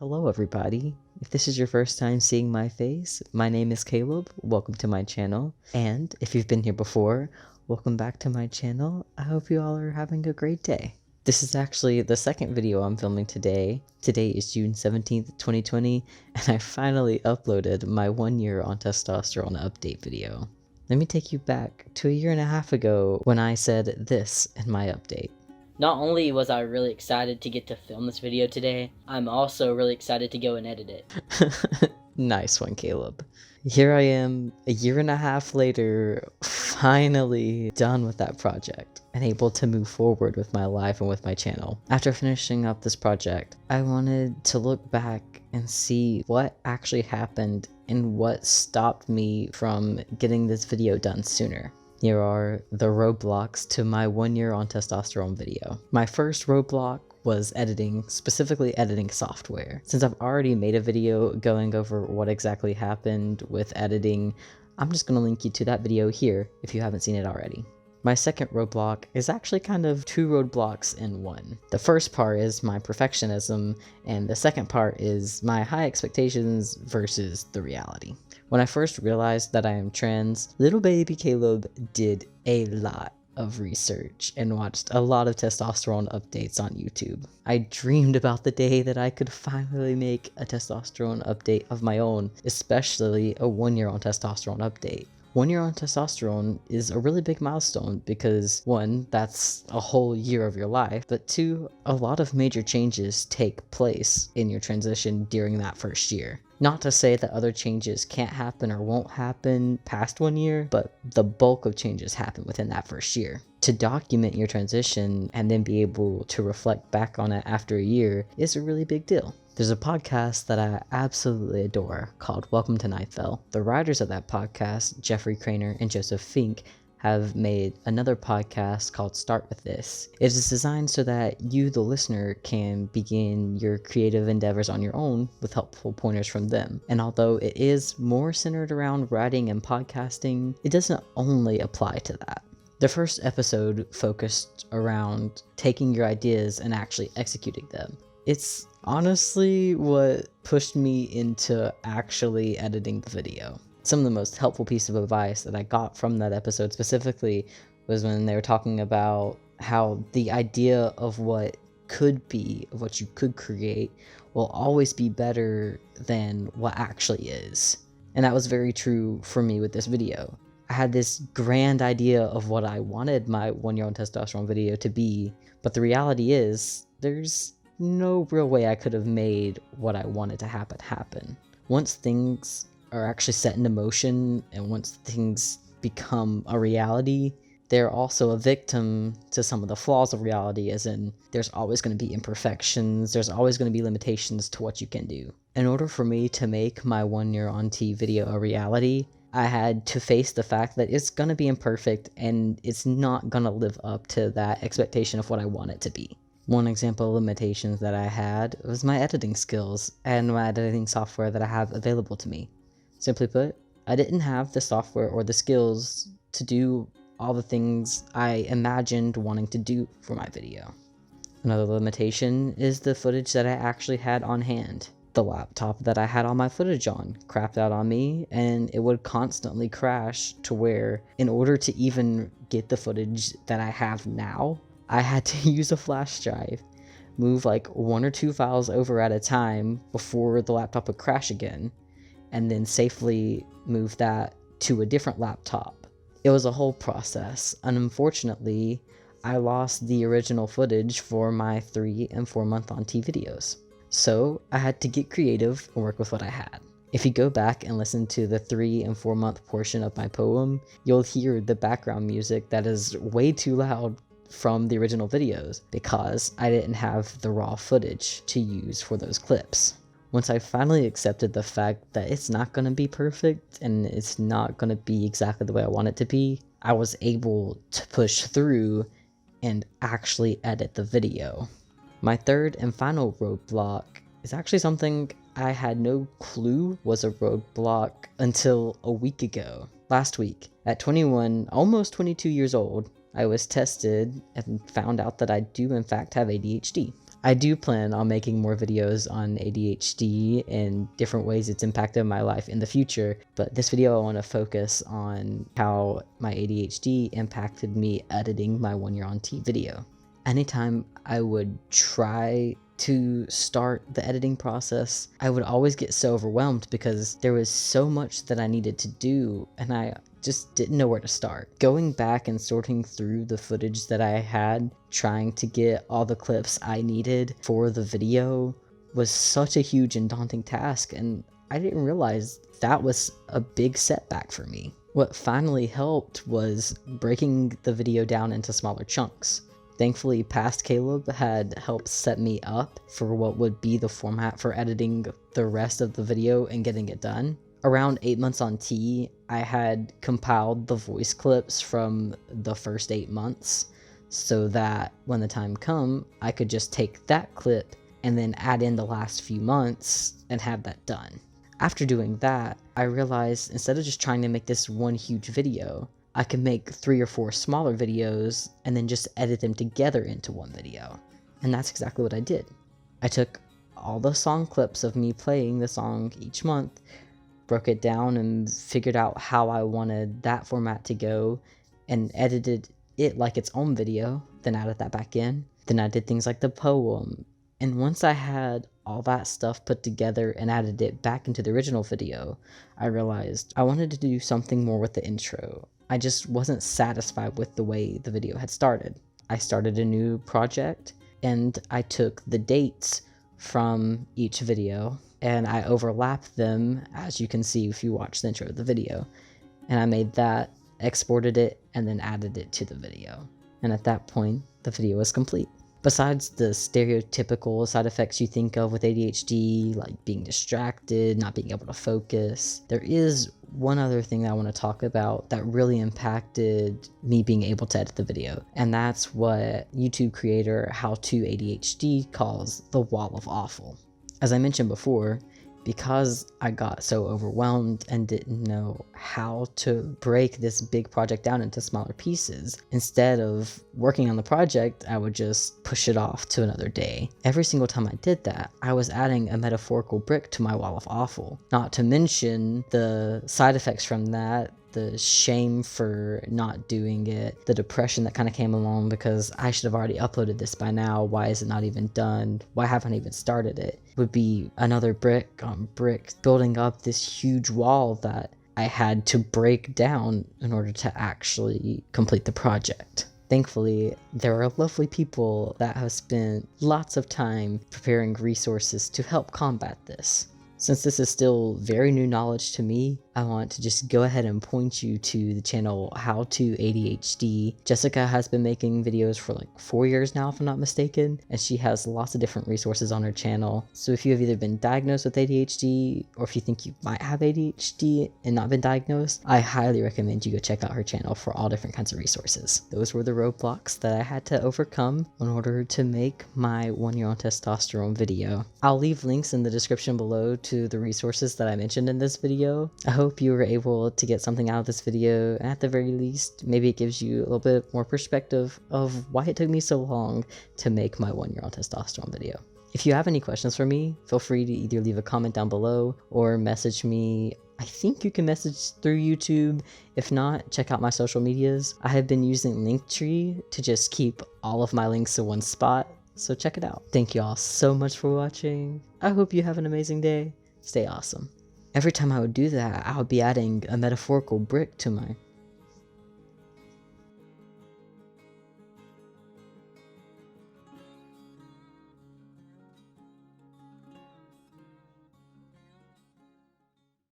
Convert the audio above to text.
Hello everybody. If this is your first time seeing my face, my name is Caleb. Welcome to my channel. And if you've been here before, welcome back to my channel. I hope you all are having a great day. This is actually the second video I'm filming today. Today is June 17th, 2020, and I finally uploaded my 1 year on testosterone update video. Let me take you back to a year and a half ago when I said this in my update. Not only was I really excited to get to film this video today, I'm also really excited to go and edit it. Nice one, Caleb. Here I am, a year and a half later, finally done with that project and able to move forward with my life and with my channel. After finishing up this project, I wanted to look back and see what actually happened and what stopped me from getting this video done sooner. Here are the roadblocks to my 1 year on testosterone video. My first roadblock was editing, specifically editing software. Since I've already made a video going over what exactly happened with editing, I'm just going to link you to that video here if you haven't seen it already. My second roadblock is actually kind of two roadblocks in one. The first part is my perfectionism, and the second part is my high expectations versus the reality. When I first realized that I am trans, little baby Caleb did a lot of research and watched a lot of testosterone updates on YouTube. I dreamed about the day that I could finally make a testosterone update of my own, especially a 1 year on testosterone update. 1 year on testosterone is a really big milestone because 1, that's a whole year of your life, but 2, a lot of major changes take place in your transition during that first year. Not to say that other changes can't happen or won't happen past 1 year, but the bulk of changes happen within that first year. To document your transition and then be able to reflect back on it after a year is a really big deal. There's a podcast that I absolutely adore called Welcome to Night Vale. The writers of that podcast, Jeffrey Craner and Joseph Fink, have made another podcast called Start With This. It is designed so that you, the listener, can begin your creative endeavors on your own with helpful pointers from them. And although it is more centered around writing and podcasting, it doesn't only apply to that. The first episode focused around taking your ideas and actually executing them. It's honestly what pushed me into actually editing the video. Some of the most helpful piece of advice that I got from that episode specifically was when they were talking about how the idea of what could be, of what you could create, will always be better than what actually is. And that was very true for me with this video. I had this grand idea of what I wanted my 1 year on testosterone video to be, but the reality is there's no real way I could have made what I wanted to happen. Once things are actually set into motion and once things become a reality, they're also a victim to some of the flaws of reality, as in there's always going to be imperfections, there's always going to be limitations to what you can do. In order for me to make my 1 year on T video a reality, I had to face the fact that it's going to be imperfect and it's not going to live up to that expectation of what I want it to be. One example of limitations that I had was my editing skills and my editing software that I have available to me. Simply put, I didn't have the software or the skills to do all the things I imagined wanting to do for my video. Another limitation is the footage that I actually had on hand. The laptop that I had all my footage on crapped out on me, and it would constantly crash to where, in order to even get the footage that I have now, I had to use a flash drive, move like 1 or 2 files over at a time before the laptop would crash again, and then safely move that to a different laptop. It was a whole process, and unfortunately, I lost the original footage for my 3 and 4 month on T videos. So I had to get creative and work with what I had. If you go back and listen to the 3 and 4 month portion of my poem, you'll hear the background music that is way too loud from the original videos because I didn't have the raw footage to use for those clips. Once I finally accepted the fact that it's not going to be perfect and it's not going to be exactly the way I want it to be, I was able to push through and actually edit the video. My third and final roadblock is actually something I had no clue was a roadblock until a week ago. Last week, at 21, almost 22 years old, I was tested and found out that I do in fact have ADHD. I do plan on making more videos on ADHD and different ways it's impacted my life in the future, but this video I want to focus on how my ADHD impacted me editing my 1 Year on T video. Anytime I would try to start the editing process, I would always get so overwhelmed because there was so much that I needed to do and I just didn't know where to start. Going back and sorting through the footage that I had, trying to get all the clips I needed for the video was such a huge and daunting task, and I didn't realize that was a big setback for me. What finally helped was breaking the video down into smaller chunks. Thankfully, past Caleb had helped set me up for what would be the format for editing the rest of the video and getting it done. Around 8 months on T, I had compiled the voice clips from the first 8 months so that when the time come, I could just take that clip and then add in the last few months and have that done. After doing that, I realized instead of just trying to make this one huge video, I could make 3 or 4 smaller videos and then just edit them together into one video. And that's exactly what I did. I took all the song clips of me playing the song each month, broke it down and figured out how I wanted that format to go and edited it like its own video, then added that back in. Then I did things like the poem. And once I had all that stuff put together and added it back into the original video, I realized I wanted to do something more with the intro. I just wasn't satisfied with the way the video had started. I started a new project and I took the dates from each video and I overlapped them, as you can see if you watch the intro of the video. And I made that, exported it, and then added it to the video. And at that point, the video was complete. Besides the stereotypical side effects you think of with ADHD, like being distracted, not being able to focus, there is one other thing that I want to talk about that really impacted me being able to edit the video. And that's what YouTube creator How To ADHD calls the wall of awful. As I mentioned before, because I got so overwhelmed and didn't know how to break this big project down into smaller pieces, instead of working on the project, I would just push it off to another day. Every single time I did that, I was adding a metaphorical brick to my wall of awful. Not to mention the side effects from that, the shame for not doing it, the depression that kind of came along because I should have already uploaded this by now, why is it not even done, why haven't I even started it, would be another brick on brick, building up this huge wall that I had to break down in order to actually complete the project. Thankfully, there are lovely people that have spent lots of time preparing resources to help combat this. Since this is still very new knowledge to me, I want to just go ahead and point you to the channel How To ADHD. Jessica has been making videos for like 4 years now, if I'm not mistaken, and she has lots of different resources on her channel. So if you have either been diagnosed with ADHD, or if you think you might have ADHD and not been diagnosed, I highly recommend you go check out her channel for all different kinds of resources. Those were the roadblocks that I had to overcome in order to make my 1 Year on Testosterone video. I'll leave links in the description below to the resources that I mentioned in this video. I hope you were able to get something out of this video, and at the very least, maybe it gives you a little bit more perspective of why it took me so long to make my 1 Year on Testosterone video. If you have any questions for me, feel free to either leave a comment down below or message me. I think you can message through YouTube. If not, check out my social medias. I have been using Linktree to just keep all of my links in one spot, so check it out. Thank you all so much for watching. I hope you have an amazing day. Stay awesome. Every time I would do that, I would be adding a metaphorical brick to my